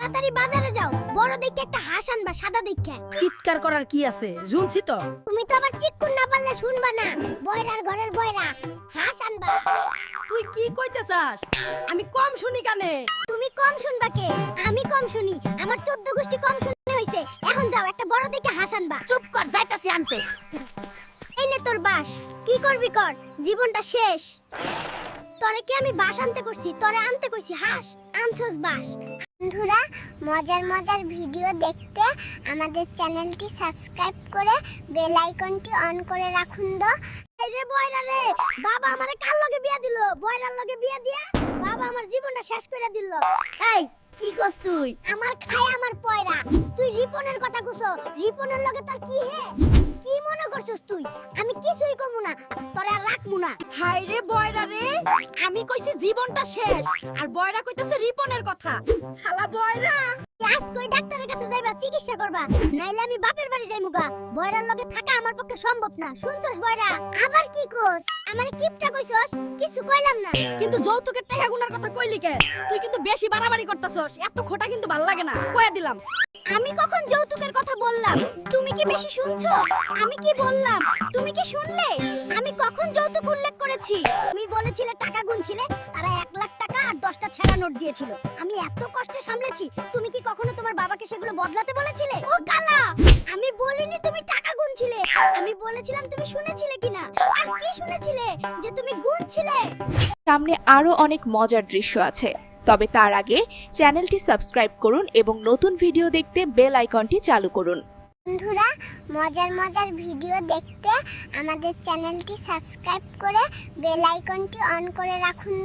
তাড়াতাড়ি বাজারে যাও, বড় দেখে একটা হাঁস আনবা, সাদা দেখে। চিৎকার করার কি আছে, শুনছি তো। তুমি তো আবার চিৎকুন না পারলে শুনবা না। বয়রার ঘরের বয়রা, হাঁস আনবা। তুই কি কইতেছাস? আমি কম শুনি কানে। তুমি কম শুনবা কে? আমি কম শুনি, আমার 14 গোষ্ঠী কম শুনে হইছে। এখন যাও একটা বড় দেখে হাঁস আনবা। চুপ কর, যাইতাছি আনতে। এই নে তোর বাস, কি করবি কর, জীবনটা শেষ। তোরে কি আমি বাস আনতে করছি? তোরে আনতে কইছি হাঁস, আনছস বাস। বন্ধুরা, মজার মজার ভিডিও দেখতে আমাদের চ্যানেলটি সাবস্ক্রাইব করে বেল আইকনটি অন করে রাখুন। এই রে বয়রা রে, বাবা আমারে কার লগে বিয়া দিল? বয়রার লগে বিয়া দিয়া বাবা আমার জীবনটা শেষ করে দিল। এই কি কস তুই? আমার খায় আমার পয়রা। তুই রিপনের কথা কইছো, রিপনের লগে তোর কি হে? কি মনে করছস তুই? আমি কিছুই কমু না, তোরে আর রাখমু না। হাই রে বয়রা রে, আমি কইছি জীবনটা শেষ, আর বয়রা কইতাছে রিপনের কথা। শালা বয়রা, আজ কই ডাক্তারের কাছে যাইবা, চিকিৎসা করবা, নাইলে আমি বাপের বাড়ি যাইমুগা। বয়রার লগে থাকা আমার পক্ষে সম্ভব না। শুনছস বয়রা? আবার কি কস? আমারে কিপটা কইছস? কিছু কইলাম না। কিন্তু যৌতুকের টাকা গুনার কথা কইলি কে? তুই কিন্তু বেশি বাড়াবাড়ি করতাছস, এত খোটা কিন্তু ভাল লাগে না, কইয়া দিলাম। আমি কখন যৌতুকের কথা বললাম? তুমি কি বেশি শুনছো? আমি কি বললাম? তুমি কি শুনলে? আমি কখন যৌতুক উল্লেখ করেছি? তুমি বলেছিলে টাকা গুনছিলে, তারা 1 লাখ টাকা আর 10টা ছেঁড়া নোট দিয়েছিল। আমি এত কষ্টে সামলেছি, তুমি কি কখনো তোমার বাবাকে সেগুলো বদলাতে বলেছিলে? ও কালা, আমি বলিনি তুমি টাকা গুনছিলে, আমি বলেছিলাম তুমি শুনেছিলে কিনা। আর কি শুনেছিলে? যে তুমি গুনছিলে। সামনে আরো অনেক মজার দৃশ্য আছে, তবে তার আগে চ্যানেলটি সাবস্ক্রাইব করুন এবং নতুন ভিডিও দেখতে বেল আইকনটি চালু করুন। বন্ধুরা, মজার মজার ভিডিও দেখতে আমাদের চ্যানেলটি সাবস্ক্রাইব করে বেল আইকনটি অন করে রাখুন।